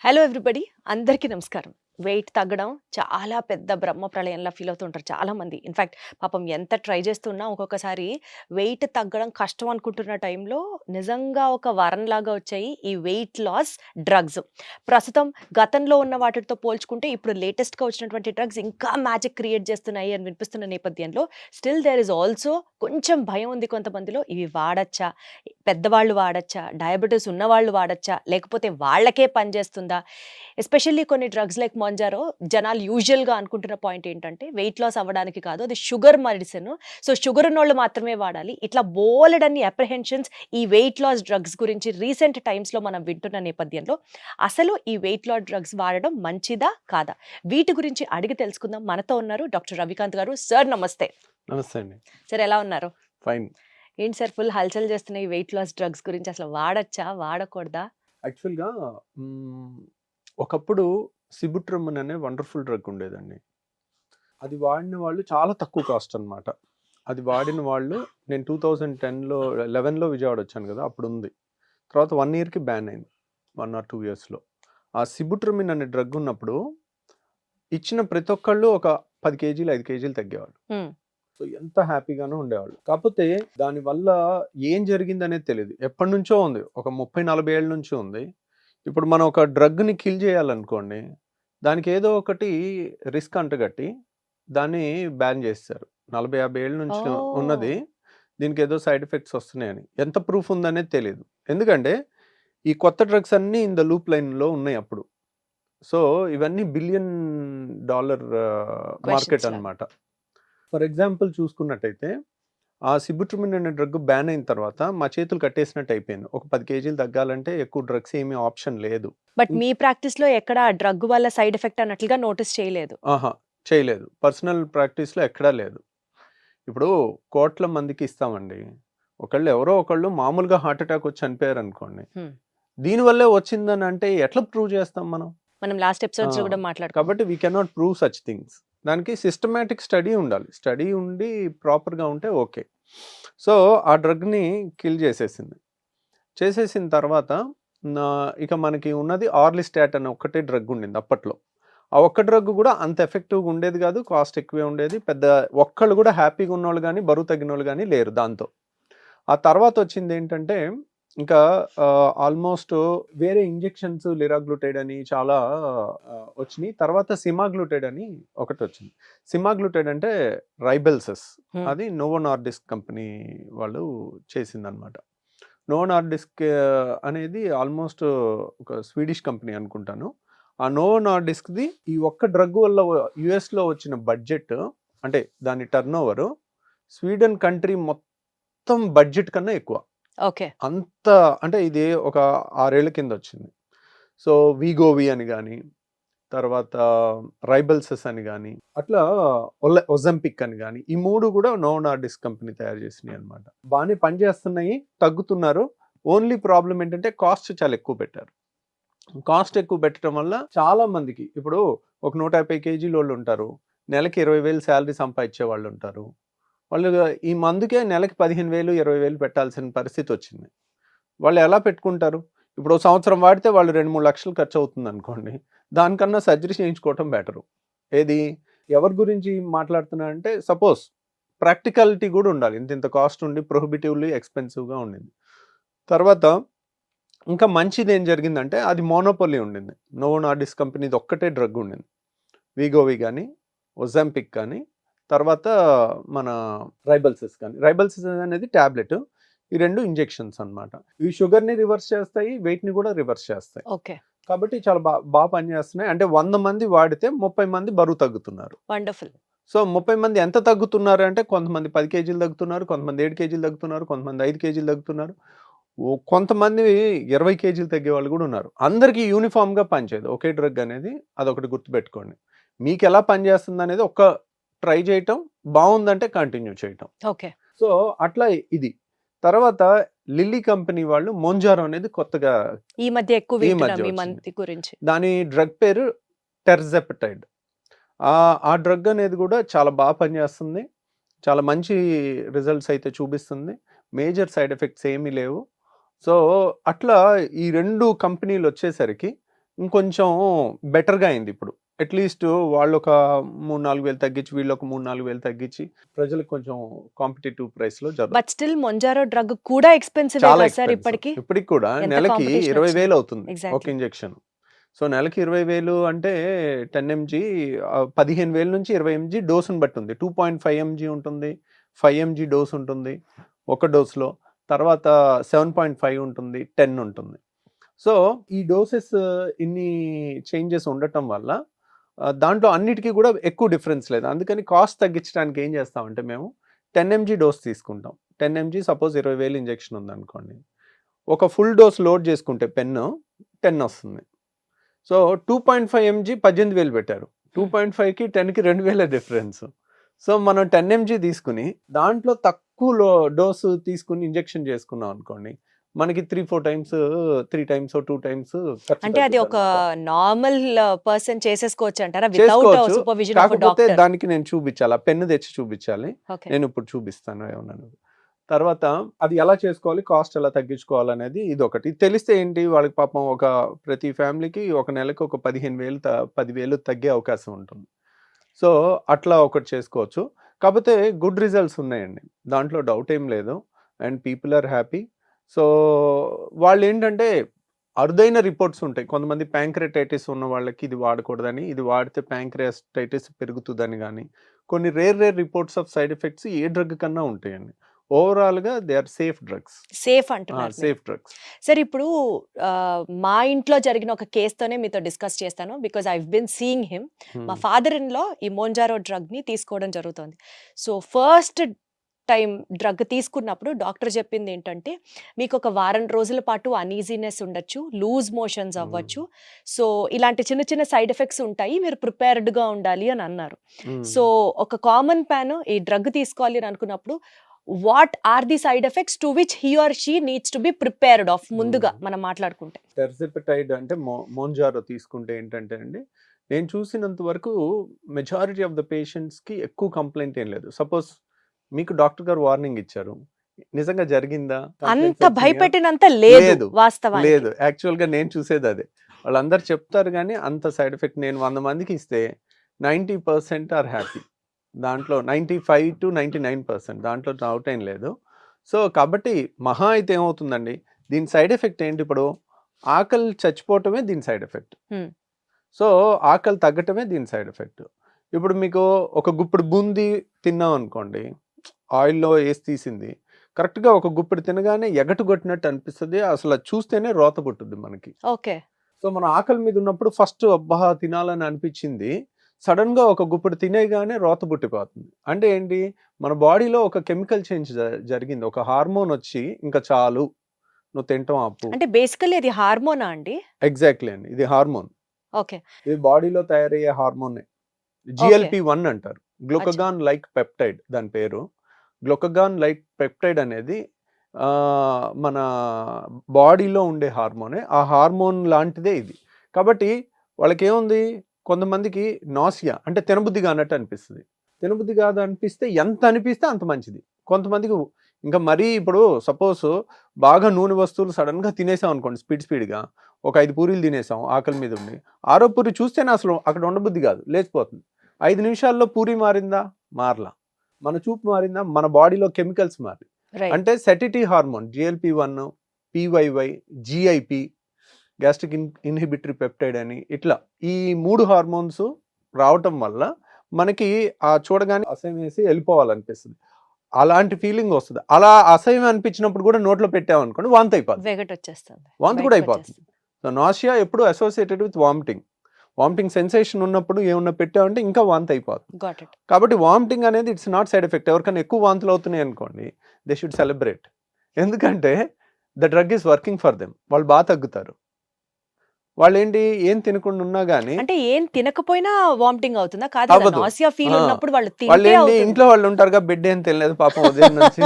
Hello everybody అందరికీ నమస్కారం. Wait తగ్గడం చాలా పెద్ద బ్రహ్మ ప్రళయంలా ఫీల్ అవుతుంటారు చాలామంది. ఇన్‌ఫాక్ట్ పాపం ఎంత ట్రై చేస్తున్నా ఒక్కొక్కసారి వెయిట్ తగ్గడం కష్టం అనుకుంటున్న టైంలో నిజంగా ఒక వరంలాగా వచ్చాయి ఈ వెయిట్ లాస్ డ్రగ్స్. ప్రస్తుతం గతంలో ఉన్న వాటితో పోల్చుకుంటే ఇప్పుడు లేటెస్ట్‌గా వచ్చినటువంటి డ్రగ్స్ ఇంకా మ్యాజిక్ క్రియేట్ చేస్తున్నాయి అని వినిపిస్తున్న నేపథ్యంలో స్టిల్ దేర్ ఈస్ ఆల్సో కొంచెం భయం ఉంది కొంతమందిలో. ఇవి వాడచ్చా? పెద్దవాళ్ళు వాడచ్చా? డయాబెటిస్ ఉన్నవాళ్ళు వాడచ్చా? లేకపోతే వాళ్ళకే పనిచేస్తుందా? ఎస్పెషల్లీ కొన్ని డ్రగ్స్ లైక్ మొంజారో జనాలు యూజువల్‌గా అనుకుంటున్న పాయింట్ ఏంటంటే వెయిట్ లాస్ అవ్వడానికి కాదు. అది షుగర్ మెడిసిన్. సో షుగర్ ఉన్నోళ్ళు మాత్రమే వాడాలి. ఇట్లా బోలెడన్ని అప్రిహెన్షన్స్ ఈ వెయిట్ లాస్ డ్రగ్స్ గురించి రీసెంట్ టైమ్స్‌లో మనం వింటున్న నేపథ్యంలో అసలు ఈ వెయిట్ లాస్ డ్రగ్స్ వాడడం మంచిదా? కాదా? వీటి గురించి అడిగి తెలుసుకుందాం. మనతో ఉన్నారు డాక్టర్ రవికాంత్ గారు. సార్ నమస్తే. నమస్తే అండి. సార్ ఎలా ఉన్నారు? ఫైన్. ఏంటి సార్ ఫుల్ హల్చల్ చేస్తున్నాయి ఈ వెయిట్ లాస్ డ్రగ్స్ గురించి. అసలు వాడచ్చా? వాడకూడదా? యాక్చువల్‌గా ఒకప్పుడు సిబుట్రమన్ అనే వండర్‌ఫుల్ డ్రగ్ ఉండేదండి. అది వాడిన వాళ్ళు చాలా తక్కువ కాస్ట్ అనమాట. అది వాడిన వాళ్ళు నేను 2010లో 11లో విజయవాడ వచ్చాను కదా! అప్పుడుంది. తర్వాత 1 ఇయర్‌కి బ్యాన్ అయింది. 1 ఆర్ 2 ఇయర్స్‌లో. ఆ సిబుట్రమిన్ అనే డ్రగ్ ఉన్నప్పుడు ఇచ్చిన ప్రతి ఒక్కళ్ళు ఒక 10 కేజీలు, 5 కేజీలు తగ్గేవాళ్ళు. హ్మ్. సో ఎంత హ్యాపీగానో ఉండేవాళ్ళు. కాకపోతే దానివల్ల ఏం జరిగిందనేది తెలీదు. ఎప్పటినుంచో ఉంది. ఒక 30, 40 ఏళ్ల నుంచి ఉంది. ఇప్పుడు మనం ఒక డ్రగ్‌ని కిల్ చేయాలనుకోండి, దానికి ఏదో ఒకటి రిస్క్ అంటగట్టి దాన్ని బ్యాన్ చేసేశారు. 40, 50 ఏళ్ల నుంచి ఉన్నది. ఓహ్! దీనికి ఏదో సైడ్ ఎఫెక్ట్స్ వస్తున్నాయని. ఎంత ప్రూఫ్ ఉందనేది తెలీదు. ఎందుకంటే ఈ కొత్త డ్రగ్స్ అన్నీ ఇన్ ద లూప్ లైన్‌లో ఉన్నాయి అప్పుడు. సో ఇవన్నీ బిలియన్ డాలర్ మార్కెట్ క్వెషన్స్ లాగా. అన్నమాట. ఫర్ ఎగ్జాంపుల్ చూసుకున్నట్టయితే ఆ సిబుట్రమిన్ అనే డ్రగ్ బ్యాన్ అయిన తర్వాత మా చేతులు కట్టేసినట్టు అయిపోయింది. ఒక 10 కేజీలు తగ్గాలంటే ఎక్కువ డ్రగ్స్ ఏమీ ఆప్షన్ లేదు. బట్ మీ ప్రాక్టీస్‌లో ఎక్కడ ఆ డ్రగ్ వల్ల సైడ్ ఎఫెక్ట్ అన్నట్లుగా నోటీస్ చేయలేదు. ఆహా! చేయలేదు. పర్సనల్ ప్రాక్టీస్‌లో ఎక్కడా లేదు. ఇప్పుడు కోట్ల మందికి ఇస్తామండి. ఎవరో ఒకళ్ళు మామూలుగా హార్ట్ అటాక్ వచ్చి చనిపోయారనుకోండి. హ్మ్. దీనివల్లే వచ్చిందని అంటే ఎట్లా ప్రూవ్ చేస్తాం మనం? మనం లాస్ట్ ఎపిసోడ్స్‌లో ఆ! కూడా మాట్లాడుకున్నాం. కాబట్టి we cannot prove such things. దానికి సిస్టమాటిక్ స్టడీ ఉండాలి. స్టడీ ఉండి ప్రాపర్‌గా ఉంటే ఓకే. సో ఆ డ్రగ్‌ని కిల్ చేసేసింది. చేసేసిన తర్వాత ఇక మనకి ఉన్నది ఆర్లిస్టాట్ అనే ఒక్కటే డ్రగ్ ఉండింది అప్పట్లో. ఆ ఒక్క డ్రగ్ కూడా అంత ఎఫెక్టివ్‌గా ఉండేది కాదు. కాస్ట్ ఎక్కువే ఉండేది. పెద్ద ఒక్కళ్ళు కూడా హ్యాపీగా ఉన్నోళ్ళు గానీ, బరువు తగ్గినోళ్ళు గానీ లేరు దాంతో. ఆ తర్వాత వచ్చిందేంటంటే ఇంకా ఆల్మోస్ట్ వేరే ఇంజెక్షన్స్ లిరాగ్లూటైడ్ అని చాలా వచ్చినాయి. తర్వాత సిమాగ్లూటైడ్ అని ఒకటొచ్చింది. సిమాగ్లూటైడ్ అంటే రైబెల్సస్. హ్మ్. అది నోవో నార్డిస్క్ కంపెనీ వాళ్ళు చేసిందనమాట. నోవో నార్డిస్క్ అనేది ఆల్మోస్ట్ ఒక స్వీడిష్ కంపెనీ అనుకుంటాను. ఆ నోవో నార్డిస్క్‌ది ఈ ఒక్క డ్రగ్ వల్ల యూఎస్‌లో వచ్చిన బడ్జెట్ అంటే దాని టర్నోవర్ స్వీడన్ కంట్రీ మొత్తం బడ్జెట్ కన్నా ఎక్కువ. ఓకే. అంత అంటే ఇది ఒక 6 ఏళ్ల కింద వచ్చింది. సో వీగోవి అని గాని, తర్వాత రైబెల్సస్ అని గాని, అట్లా ఒజెంపిక్ అని గాని, ఈ 3 కూడా నోవో నార్డిస్క్ కంపెనీ తయారు చేసినాయి అన్నమాట. బాగానే పనిచేస్తున్నాయి, తగ్గుతున్నారు. ఓన్లీ ప్రాబ్లం ఏంటంటే కాస్ట్ చాలా ఎక్కువ పెట్టారు. కాస్ట్ ఎక్కువ పెట్టడం వల్ల చాలా మందికి ఇప్పుడు ఒక 150 కేజీలోళ్ళు ఉంటారు. నెలకి 20,000 శాలరీ సంపాదించే వాళ్ళు ఉంటారు. వాళ్ళు ఈ మందుకే నెలకి 15,000, 20,000 పెట్టాల్సిన పరిస్థితి వచ్చింది. వాళ్ళు ఎలా పెట్టుకుంటారు? ఇప్పుడు ఓ సంవత్సరం వాడితే వాళ్ళు 2, 3 లక్షలు ఖర్చు అవుతుంది అనుకోండి. దానికన్నా సర్జరీ చేయించుకోవటం బెటరు. ఏది? ఎవరి గురించి మాట్లాడుతున్నానంటే సపోజ్ ప్రాక్టికాలిటీ కూడా ఉండాలి. ఇంత కాస్ట్ ఉండి ప్రొహిబిటివ్‌లీ ఎక్స్‌పెన్సివ్‌గా ఉండింది. తర్వాత ఇంకా మంచిది ఏం జరిగిందంటే అది మోనోపోలీ ఉండింది. నోవో నార్డిస్క్ కంపెనీది ఒక్కటే డ్రగ్ ఉండింది. వీగోవి గానీ, ఒజెంపిక్ కానీ, తర్వాత మన రైబెల్సస్ కానీ. రైబెల్సస్ అనేది టాబ్లెట్. ఈ 2 ఇంజెక్షన్స్ అన్నమాట. ఇవి షుగర్‌ని రివర్స్ చేస్తాయి, వెయిట్‌ని కూడా రివర్స్ చేస్తాయి. ఓకే. కాబట్టి చాలా పనిచేస్తున్నాయి. అంటే 100 మంది వాడితే 30 మంది బరువు తగ్గుతున్నారు. వండర్‌ఫుల్. సో 30 మంది ఎంత తగ్గుతున్నారు అంటే కొంతమంది 10 కేజీలు తగ్గుతున్నారు, కొంతమంది 7 కేజీలు తగ్గుతున్నారు, కొంతమంది 5 కేజీలు తగ్గుతున్నారు. కొంతమంది 20 కేజీలు తగ్గేవాళ్ళు కూడా ఉన్నారు. అందరికీ యూనిఫామ్‌గా పనిచేయదు. ఒకే డ్రగ్ అనేది అదొకటి గుర్తుపెట్టుకోండి. మీకెలా పనిచేస్తుందనేది ట్రై చేయటం, బావుందంటే కంటిన్యూ చేయటం. ఓకే. సో అట్లా ఇది. తర్వాత లిల్లీ కంపెనీ వాళ్ళు మొంజారో అనేది కొత్తగా ఈ మధ్య ఎక్కువ ఈ వింటున్నాం మధ్య ఈ వచ్చింది. మంత్ గురించి. దాని డ్రగ్ పేరు టెర్జెప్టైడ్. ఆ డ్రగ్ అనేది కూడా చాలా పనిచేస్తుంది. చాలా మంచి రిజల్ట్స్ అయితే చూపిస్తుంది. మేజర్ సైడ్ ఎఫెక్ట్స్ ఏమీ లేవు. సో అట్లా ఈ 2 కంపెనీలు వచ్చేసరికి ఇంకొంచెం బెటర్గా అయింది ఇప్పుడు. అట్లీస్ట్ వాళ్ళు ఒక 3-4 వేలు తగ్గించి, వీళ్ళు ఒక 3-4 వేలు తగ్గించి ప్రజలకు కొంచెం కాంపిటేటివ్ ప్రైస్లో జరుగుతుంది. బట్ స్టిల్ మొంజారో డ్రగ్ కూడా ఎక్స్పెన్సివ్ చాలా సార్ ఎక్స్పెన్సివ్ ఇప్పటికి. ఇప్పటికి కూడా ఎంత నెలకి competition 20,000 వచ్చినా. అవుతుంది ఒక Exactly. ఇంజెక్షన్. సో నెలకి 20,000 అంటే 10 mg 15,000 నుంచి 20 mg డోసుని బట్టి ఉంది. 2.5 mg ఉంటుంది, 5 mg డోస్ ఉంటుంది ఒక డోస్లో, తర్వాత 7.5 ఉంటుంది, 10 ఉంటుంది. సో ఈ డోసెస్ ఇన్ని చేంజెస్ ఉండటం వల్ల దాంట్లో అన్నిటికీ కూడా ఎక్కువ డిఫరెన్స్ లేదు. అందుకని కాస్ట్ తగ్గించడానికి ఏం చేస్తామంటే మేము 10 mg డోస్ తీసుకుంటాం. 10 mg సపోజ్ 20,000 ఇంజెక్షన్ ఉందనుకోండి, ఒక ఫుల్ డోస్ లోడ్ చేసుకుంటే పెన్ను 10 వస్తుంది. సో 2.5 mg 18,000 పెట్టారు, 2.5కి 10కి 2,000 డిఫరెన్స్. సో మనం 10 mg తీసుకుని దాంట్లో తక్కువ డోసు తీసుకుని ఇంజెక్షన్ చేసుకున్నాం అనుకోండి, మనకి 3-4 టైమ్స్ 3 టైమ్స్ 2 టైమ్స్ అంటే అది ఒక నార్మల్ పర్సన్ చేసేసుకోవచ్చు అంటారా వితౌట్ చేసుకోవచ్చు. సూపర్విజన్ ఆఫ్ కాకపోతే డాక్టర్? దానికి నేను చూపించాలి, ఆ పెన్ను తెచ్చి చూపించాలి. ఓకే. నేను ఇప్పుడు చూపిస్తాను ఏమన్నా. తర్వాత అది ఎలా చేసుకోవాలి, కాస్ట్ ఎలా తగ్గించుకోవాలనేది ఇది ఒకటి తెలిస్తే ఏంటి, వాళ్ళకి పాపం ఒక ప్రతి ఫ్యామిలీకి ఒక నెలకు ఒక 15,000 10,000 తగ్గే అవకాశం ఉంటుంది. సో అట్లా ఒకటి చేసుకోవచ్చు. కాకపోతే గుడ్ రిజల్ట్స్ ఉన్నాయండి, దాంట్లో డౌట్ ఏం లేదు. And people are happy. So వాళ్ళు ఏంటంటే అరుదైన రిపోర్ట్స్ ఉంటాయి. కొంతమంది ప్యాంక్రెటైటిస్ ఉన్న వాళ్ళకి ఇది వాడకూడదని, ఇది వాడితే ప్యాంక్రియాటైటిస్ పెరుగుతుందని, కానీ కొన్ని rare reports of side effects a drug కన్నా ఉంటాయండి. ఓవరాల్గా they are safe drugs. Safe అంటున్నారు మీరు. Safe drugs. సార్ ఇప్పుడు మా ఇంట్లో జరిగిన ఒక కేసుతోనే మీతో డిస్కస్ చేస్తాను, because I been seeing him. మా ఫాదర్ ఇన్ లో ఈ మోంజారో డ్రగ్ ని తీసుకోవడం జరుగుతుంది. సో ఫస్ట్ టైం డ్రగ్ తీసుకున్నప్పుడు డాక్టర్ చెప్పింది ఏంటంటే, మీకు ఒక వారం రోజుల పాటు అనీజీనెస్ ఉండొచ్చు, లూజ్ మోషన్స్ అవ్వచ్చు, సో ఇలాంటి చిన్న చిన్న సైడ్ ఎఫెక్ట్స్ ఉంటాయి, మీరు ప్రిపేర్డ్గా ఉండాలి అని అన్నారు. సో ఒక కామన్ ప్యాన్ ఈ డ్రగ్ తీసుకోవాలి అని అనుకున్నప్పుడు what are the side effects to which he or she needs to be prepared of ముందుగా మనం మాట్లాడుకుంటే? టెర్సిపెటైడ్ అంటే మోంజారో తీసుకుంటే ఏంటంటే అండి, నేను చూసినంత వరకు మెజారిటీ ఆఫ్ ద పేషెంట్స్కి ఎక్కువ కంప్లైంట్ ఏం లేదు. సపోజ్ మీకు డాక్టర్ గారు వార్నింగ్ ఇచ్చారు, నిజంగా జరిగిందా? అంత భయపెట్టినంత లేదు వాస్తవానికి. లేదు, యాక్చువల్గా నేను చూసేది అదే. వాళ్ళందరూ చెప్తారు కానీ అంత సైడ్ ఎఫెక్ట్ నేను 100 మందికి ఇస్తే 90% ఆర్ హ్యాపీ. దాంట్లో 95 to 99%, దాంట్లో డౌట్ ఏం లేదు. సో కాబట్టి మహా అయితే ఏమవుతుందండి, దీని సైడ్ ఎఫెక్ట్ ఏంటి, ఇప్పుడు ఆకలి చచ్చిపోవటమే దీని సైడ్ ఎఫెక్ట్. సో ఆకలి తగ్గటమే దీని సైడ్ ఎఫెక్ట్. ఇప్పుడు మీకు ఒక గుప్పుడు బూందీ తిన్నాం అనుకోండి, ఆయిల్లో వేసి తీసింది, కరెక్ట్గా ఒక గుప్పుడు తినగానే ఎగటు కొట్టినట్టు అనిపిస్తుంది, అసలు చూస్తేనే రోత పుట్టుద్ది మనకి. ఓకే. సో మన ఆకలి మీద ఉన్నప్పుడు ఫస్ట్ అబ్బా తినాలని అనిపించింది, సడన్గా ఒక గుప్పుడు తినేగానే రోత పుట్టిపోతుంది. అంటే ఏంటి, మన బాడీలో ఒక కెమికల్ చేంజ్ జరిగింది, ఒక హార్మోన్ వచ్చి ఇంకా చాలు నువ్వు తింటాం ఆపు. అంటే బేసికల్లీ ఇది హార్మోనా అండి? ఎగ్జాక్ట్లీ అండి, ఇది హార్మోన్. ఓకే. ఇది బాడీలో తయారయ్యే హార్మోన్, GLP-1 అంటారు, గ్లూకగాన్ లైక్ పెప్టైడ్ దాని పేరు. గ్లూకగాన్ లైక్ పెప్టైడ్ అనేది మన బాడీలో ఉండే హార్మోనే, ఆ హార్మోన్ లాంటిదే ఇది. కాబట్టి వాళ్ళకి ఏముంది, కొంతమందికి నాసియా అంటే తినబుద్ధిగా అన్నట్టు అనిపిస్తుంది. తినబుద్ధి కాదు అనిపిస్తే ఎంత అనిపిస్తే అంత మంచిది. కొంతమందికి ఇంకా మరీ ఇప్పుడు సపోజ్ బాగా నూనె వస్తువులు సడన్గా తినేసాం అనుకోండి, స్పీడ్గా ఒక 5 పూరీలు తినేసాం ఆకలి మీద ఉండి, 6వ పూరి చూస్తేనే అసలు అక్కడ ఉండబుద్ధి కాదు, లేచిపోతుంది. 5 నిమిషాల్లో పూరి మారిందా? మారలా. మన చూపు మారిందా? మన బాడీలో కెమికల్స్ మారి. అంటే satiety hormone GLP-1, PYY, GIP, gastric inhibitory peptide అని, ఇట్లా ఈ 3 హార్మోన్స్ రావటం వల్ల మనకి ఆ చూడగానే అసహ్యం వేసి వెళ్ళిపోవాలనిపిస్తుంది, అలాంటి ఫీలింగ్ వస్తుంది. అలా అసహ్యం అనిపించినప్పుడు కూడా నోట్లో పెట్టామనుకోండి వాంతి అయిపోతుంది, వాంతి కూడా అయిపోతుంది. సో నాసియా ఎప్పుడు అసోసియేటెడ్ విత్ వామిటింగ్ సెన్సేషన్ ఉన్నప్పుడు ఏమన్నా పెట్టామంటే ఇంకా వాంతి అయిపోతుంది. కాబట్టి వామిటింగ్ అనేది ఇట్స్ నాట్ సైడ్ ఎఫెక్ట్. ఎవరికైనా ఎక్కువ వాంతులు అవుతున్నాయి అనుకోండి, దే షుడ్ సెలబ్రేట్, ఎందుకంటే the drug is working for them. వాళ్ళు బాగా తగ్గుతారు. వాళ్ళు ఏంటి, ఏం తినకుండా ఉన్నా గానీ, అంటే ఏం తినకపోయినా వామిటింగ్ అవుతుందా? కాదు, అవ్వదు. నాసియా ఫీల్ ఉన్నప్పుడు వాళ్ళు ఏంటి, ఇంట్లో వాళ్ళు ఉంటారుగా, బెడ్ ఏం తినలేదు పాపం ఉదయం నుంచి,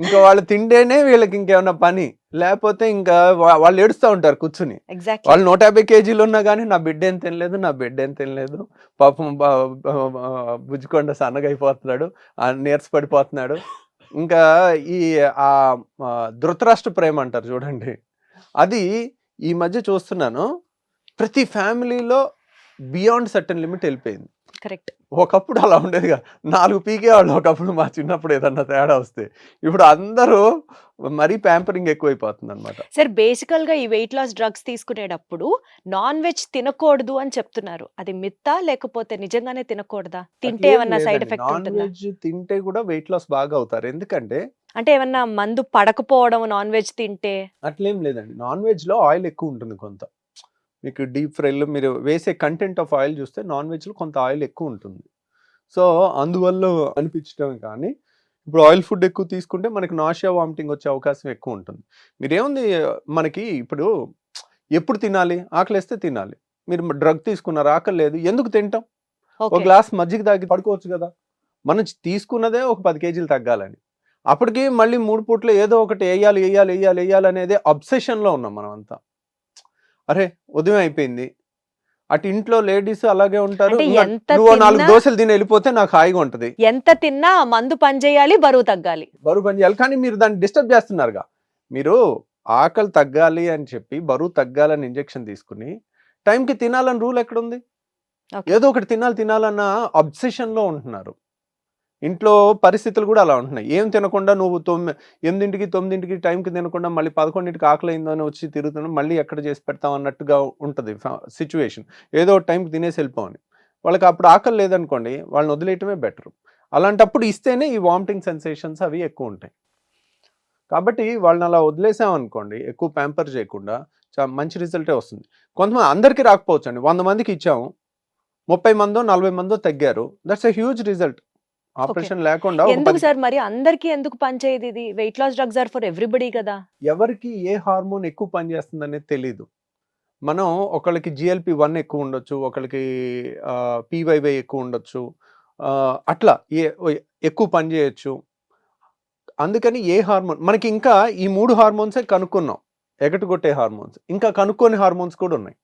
ఇంకా వాళ్ళు తింటేనే వీళ్ళకి ఇంకేమన్నా పని, లేకపోతే ఇంకా వాళ్ళు ఏడుస్తూ ఉంటారు కూర్చుని. వాళ్ళు 150 kgs ఉన్నా కానీ నా బిడ్డ ఏం తినలేదు, పాపం బుజ్జికొండ సన్నగా అయిపోతున్నాడు, నీరస పడిపోతున్నాడు. ఇంకా ఈ ధృతరాష్ట్ర ప్రేమ అంటారు చూడండి, అది ఈ మధ్య చూస్తున్నాను. ప్రతి ఫ్యామిలీలో బియాండ్ సర్టన్ లిమిట్ వెళ్ళిపోయింది. కరెక్ట్. ఒకప్పుడు అలా ఉండేదిగా, 4 పీకేవాళ్ళు ఒకప్పుడు మా చిన్నప్పుడు ఏదన్నా తేడా వస్తే. ఇప్పుడు అందరూ మరీ ప్యాంపరింగ్ ఎక్కువైపోతుందన్నమాట. సార్ బేసికల్‌గా ఈ వెయిట్ లాస్ డ్రగ్స్ తీసుకునేటప్పుడు నాన్ వెజ్ తినకూడదు అని చెప్తున్నారు. అది మిత్తా? లేకపోతే నిజంగానే తినకూడదా? తింటే అట్లేం ఏమన్నా సైడ్ లేదండి. ఎఫెక్ట్ నాన్ ఉంటుందా? వెజ్ తింటే కూడా వెయిట్ లాస్ బాగా అవుతారు. ఎందుకంటే అంటే ఏమన్నా మందు పడకపోవడం నాన్ వెజ్ తింటే? అట్లేం లేదండి. నాన్ వెజ్‌లో ఆయిల్ ఎక్కువ ఉంటుంది కొంత. మీకు డీప్ ఫ్రైలో మీరు వేసే కంటెంట్ ఆఫ్ ఆయిల్ చూస్తే నాన్ వెజ్‌లో కొంత ఆయిల్ ఎక్కువ ఉంటుంది. సో, అందువల్ల అనిపించడమే కానీ, ఇప్పుడు ఆయిల్ ఫుడ్ ఎక్కువ తీసుకుంటే మనకి నాషియా, వామిటింగ్ వచ్చే అవకాశం ఎక్కువ ఉంటుంది. మీరేముంది, మనకి ఇప్పుడు ఎప్పుడు తినాలి? ఆకలేస్తే తినాలి. మీరు డ్రగ్ తీసుకున్నారు, ఆకలి లేదు, ఎందుకు తింటాం? ఒక ఓకే. గ్లాస్ మజ్జిగ తాగి పడుకోవచ్చు కదా! మనం తీసుకున్నదే ఒక 10 కేజీలు తగ్గాలని. అప్పటికి మళ్ళీ 3 పూటలు ఏదో ఒకటి ఎయ్యాలి అబ్సెషన్‌లో ఉన్నాం మనమంతా. అరే! ఉదయం అయిపోయింది. అటు ఇంట్లో లేడీస్ అలాగే ఉంటారు. అంటే ఇంగ ఎంత నువ్వో 4 తిన్నా దోసలు తిని ఎళ్ళిపోతే నాకు హాయిగా ఉంటది. ఎంత తిన్నా ఆ మందు పనిచేయాలి, బరువు తగ్గాలి. బరువు పని చేయాలి. కానీ మీరు దాన్ని డిస్టర్బ్ చేస్తున్నారుగా. మీరు ఆకలి తగ్గాలి అని చెప్పి, బరువు తగ్గాలని ఇంజెక్షన్ తీసుకొని, టైంకి తినాలని రూల్ ఎక్కడుంది? ఓకే. ఏదో ఒకటి తినాలన్న అబ్సెషన్‌లో ఉంటున్నారు. ఇంట్లో పరిస్థితులు కూడా అలా ఉంటున్నాయి. ఏం తినకుండా నువ్వు 8కి, 9కి టైంకి తినకుండా మళ్ళీ 11కి ఆకలైందని వచ్చి తిరుగుతున్నావు, మళ్ళీ ఎక్కడ చేసి పెడతాం అన్నట్టుగా ఉంటది సిట్యుయేషన్. ఏదో ఒక టైంకి తినేసి వెళ్ళిపోవని. వాళ్ళకి అప్పుడు ఆకలి లేదనుకోండి, వాళ్ళని వదిలేయటమే బెటర్. అలాంటప్పుడు ఇస్తేనే ఈ వామిటింగ్ సెన్సేషన్స్ అవి ఎక్కువ ఉంటాయి. కాబట్టి వాళ్ళని అలా వదిలేసామనుకోండి, ఎక్కువ ప్యాంపర్ చేయకుండా మంచి రిజల్టే వస్తుంది. కొంతమంది అందరికీ రాకపోవచ్చండి. 100 మందికి ఇచ్చాము, 30 మందో 40 మందో తగ్గారు. That's a huge result. Okay. Operation లేకుండా ఒక ఎందుకు 10 సార్ మరి అందరికీ ఎందుకు పనిచేయదు ఇది? Weight loss drugs are for everybody కదా! ఎవరికి ఏ హార్మోన్ ఎక్కువ పనిచేస్తుందనేది తెలీదు. మనం ఒకళ్ళకి GLP-1 ఎక్కువ ఉండొచ్చు, ఒకళ్ళకి PYY ఎక్కువ ఉండొచ్చు. అట్లా ఎక్కువ పని చేయొచ్చు. అందుకని ఏ హార్మోన్ మనకి ఇంకా ఈ 3 హార్మోన్సే కనుక్కున్నాం. ఎగటుగొట్టే హార్మోన్స్. ఇంకా కనుక్కోని హార్మోన్స్ కూడా ఉన్నాయి.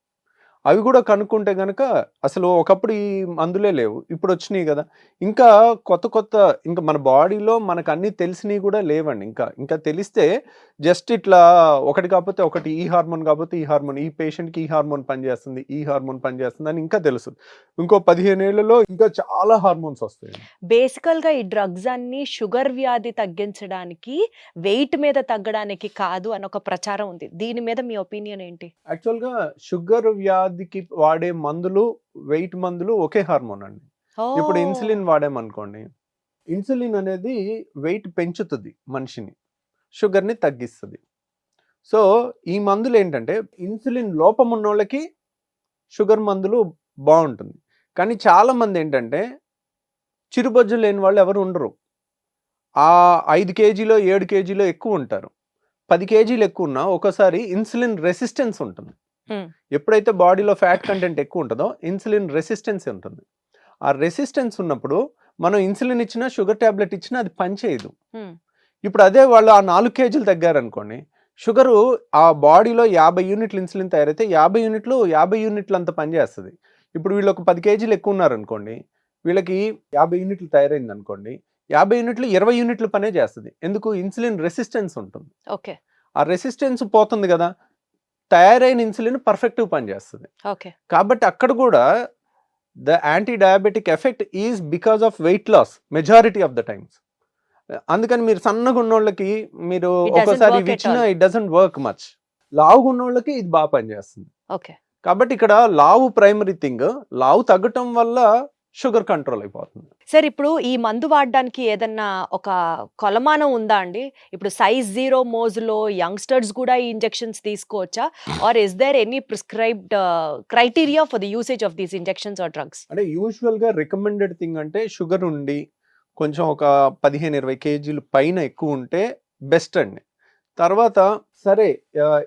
అవి కూడా కనుక్కుంటే గనక అసలు ఒకప్పుడు ఈ మందులే లేవు. ఇప్పుడు వచ్చినాయి కదా! ఇంకా కొత్త ఇంకా మన బాడీలో మనకు అన్నీ తెలిసినవి కూడా లేవండి ఇంకా. ఇంకా తెలిస్తే జస్ట్ ఇట్లా ఒకటి కాకపోతే ఒకటి, ఈ హార్మోన్ కాకపోతే ఈ హార్మోన్, ఈ పేషెంట్‌కి ఈ హార్మోన్ పనిచేస్తుంది, ఈ హార్మోన్ పనిచేస్తుంది అని ఇంకా తెలుసు. ఇంకో 15 ఏళ్లలో ఇంకా చాలా హార్మోన్స్ వస్తాయండి. బేసికల్‌గా ఈ డ్రగ్స్ అన్నీ షుగర్ వ్యాధి తగ్గించడానికి, వెయిట్ మీద తగ్గడానికి కాదు అని ఒక ప్రచారం ఉంది. దీని మీద మీ ఒపీనియన్ ఏంటి? యాక్చువల్‌గా షుగర్ వ్యాధికి వాడే మందులు, వెయిట్ మందులు ఒకే హార్మోన్ అండి. ఇప్పుడు ఓహ్! ఇన్సులిన్ వాడామనుకోండి, ఇన్సులిన్ అనేది వెయిట్ పెంచుతుంది మనిషిని, షుగర్‌ని తగ్గిస్తది. సో, ఈ మందులు ఏంటంటే ఇన్సులిన్ లోపం ఉన్నోళ్ళకి షుగర్ మందులు బావుంటుంది. కానీ చాలామంది ఏంటంటే చిరుబొజ్జు లేని వాళ్ళు ఎవరు ఉండరు. 5 కేజీలో, 7 కేజీలో ఎక్కువ ఉంటారు. 10 కేజీలు ఎక్కువ ఉన్నా ఒక్కోసారి ఇన్సులిన్ రెసిస్టెన్స్ ఉంటుంది. హ్మ్. ఎప్పుడైతే బాడీలో ఫ్యాట్ కంటెంట్ ఎక్కువ ఉంటుందో ఇన్సులిన్ రెసిస్టెన్స్ ఉంటుంది. ఆ రెసిస్టెన్స్ ఉన్నప్పుడు మనం ఇన్సులిన్ ఇచ్చినా, షుగర్ టాబ్లెట్ ఇచ్చినా అది పనిచేయదు. హ్మ్. ఇప్పుడు అదే వాళ్ళు ఆ 4 కేజీలు తగ్గారనుకోండి, షుగరు ఆ బాడీలో 50 యూనిట్లు ఇన్సులిన్ తయారైతే 50 యూనిట్లు అంత పనిచేస్తుంది. ఇప్పుడు వీళ్ళు ఒక 10 కేజీలు ఎక్కువ ఉన్నారనుకోండి, వీళ్ళకి 50 యూనిట్లు తయారైంది అనుకోండి, 50 యూనిట్లు 20 యూనిట్లు పనే చేస్తుంది. ఎందుకు? ఇన్సులిన్ రెసిస్టెన్స్ ఉంటుంది. ఓకే. ఆ రెసిస్టెన్స్ పోతుంది కదా, తయారైన ఇన్సులిన్ పర్ఫెక్ట్‌గా పనిచేస్తుంది. ఓకే. కాబట్టి అక్కడ కూడా the anti diabetic effect is because of weight loss majority of the times. అందుకని మీరు సన్నగా ఉన్నోళ్ళకి మీరు It doesn't ఒక్కోసారి work ఇవి at ఇచ్చినా all. It doesn't work much. లావుగా ఉన్నోళ్ళకి ఇది బాగా పనిచేస్తుంది. ఓకే. కాబట్టి ఇక్కడ లావు ప్రైమరీ థింగ్. లావు తగ్గటం వల్ల షుగర్ కంట్రోల్ అయిపోతుంది. సార్ ఇప్పుడు ఈ మందు వాడడానికి ఏదన్నా ఒక కొలమానం ఉందా అండి? ఇప్పుడు సైజ్ 0 మోజులో యంగ్‌స్టర్స్ కూడా ఈ ఇంజెక్షన్స్ తీసుకోవచ్చా? Or is there any prescribed criteria for the usage of these injections or drugs? అంటే యూజువల్‌గా రికమెండెడ్ థింగ్ అంటే షుగర్ ఉండి కొంచెం ఒక 15-20 కేజీలు పైన ఎక్కువ ఉంటే బెస్ట్ అండి. తర్వాత సరే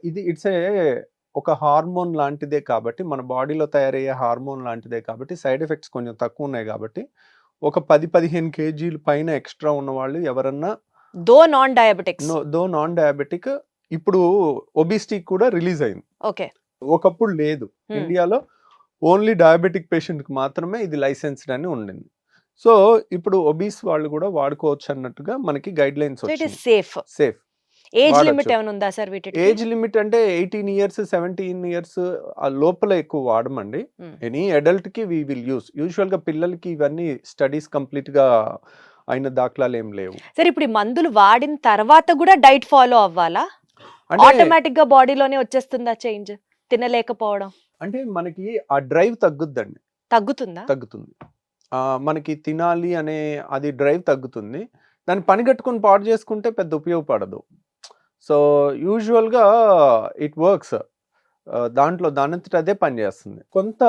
ఇది ఇట్స్ ఒక హార్మోన్ లాంటిదే కాబట్టి, మన బాడీలో తయారయ్యే హార్మోన్ లాంటిదే కాబట్టి సైడ్ ఎఫెక్ట్స్ కొంచెం తక్కువ ఉన్నాయి కాబట్టి ఒక 10-15 కేజీలు పైన ఎక్స్ట్రా ఉన్న వాళ్ళు ఎవరన్నా దో నాన్ డయాబెటిక్స్. నాన్ డయాబెటిక్ ఇప్పుడు ఒబిసిటీ కూడా రిలీజ్ అయింది. ఓకే. ఒకప్పుడు లేదు. ఇండియాలో ఓన్లీ డయాబెటిక్ పేషెంట్కి మాత్రమే ఇది లైసెన్స్డ్ అని ఉండింది. సో ఇప్పుడు ఒబీస్ వాళ్ళు కూడా వాడుకోవచ్చు అన్నట్టుగా మనకి గైడ్ లైన్స్ సో ఇట్ వచ్చినాయి. Is safe. సేఫ్. ఏజ్ వాడొచ్చు. లిమిట్ ఏమైనా ఉందా సార్ వీటికి? ఏజ్ లిమిట్ అంటే 18 ఇయర్స్ 17 ఇయర్స్ ఆ లోపల ఎక్కువ వాడమండి. ఎనీ అడల్ట్ కి వి విల్ యూజువల్ గా పిల్లలకి ఇవన్నీ స్టడీస్ కంప్లీట్ గా అయిన దాఖలాలు ఏం లేవు. సరే ఇప్పుడు ఈ మందులు వాడిన తర్వాత కూడా డైట్ ఫాలో అవ్వాలా? అంటే ఆటోమేటిక్ గా బాడీలోనే వచ్చేస్తుందా చేంజ్ తినలేకపోవడం? అంటే మనకి ఆ డ్రైవ్ తగ్గుద్దండి, తగ్గుతుందా? తగ్గుతుంది. మనకి తినాలి అనే అది డ్రైవ్ తగ్గుతుంది. దాన్ని పని కట్టుకుని పాడు చేసుకుంటే పెద్ద ఉపయోగపడదు. సో యూజువల్గా ఇట్ వర్క్స్. దాంట్లో దానంతట అదే పనిచేస్తుంది. కొంత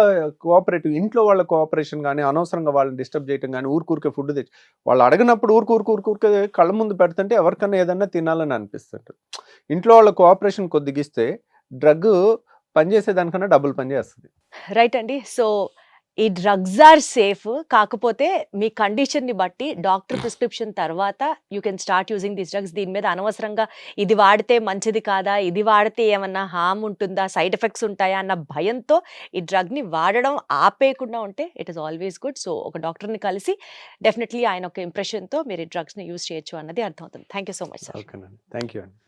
కోఆపరేటివ్ ఇంట్లో వాళ్ళ కోఆపరేషన్ కానీ, అనవసరంగా వాళ్ళని డిస్టర్బ్ చేయడం కానీ, ఊరికే ఫుడ్ తెచ్చి వాళ్ళు అడగనప్పుడు ఊరికే కళ్ళ ముందు పెడుతుంటే ఎవరికన్నా ఏదన్నా తినాలని అనిపిస్తుంటుంది. ఇంట్లో వాళ్ళ కోఆపరేషన్ కొద్దిగా ఇస్తే డ్రగ్ పనిచేసే దానికన్నా డబుల్ పనిచేస్తుంది. రైట్ అండి. సో ఈ డ్రగ్స్ ఆర్ సేఫ్. కాకపోతే మీ కండిషన్ని బట్టి డాక్టర్ ప్రిస్క్రిప్షన్ తర్వాత you can start using these drugs. దీని మీద అనవసరంగా ఇది వాడితే మంచిది కాదా, ఇది వాడితే ఏమన్నా హార్మ్ ఉంటుందా, సైడ్ ఎఫెక్ట్స్ ఉంటాయా అన్న భయంతో ఈ డ్రగ్ని వాడడం ఆపేయకుండా ఉంటే it is always good. So ఒక డాక్టర్ని కలిసి డెఫినెట్లీ ఆయన ఒక ఇంప్రెషన్తో మీరు ఈ డ్రగ్స్ని యూజ్ చేయొచ్చు అన్నది అర్థమవుతుంది. Thank you so much sir. ఓకేనండి, థ్యాంక్ యూ అండి.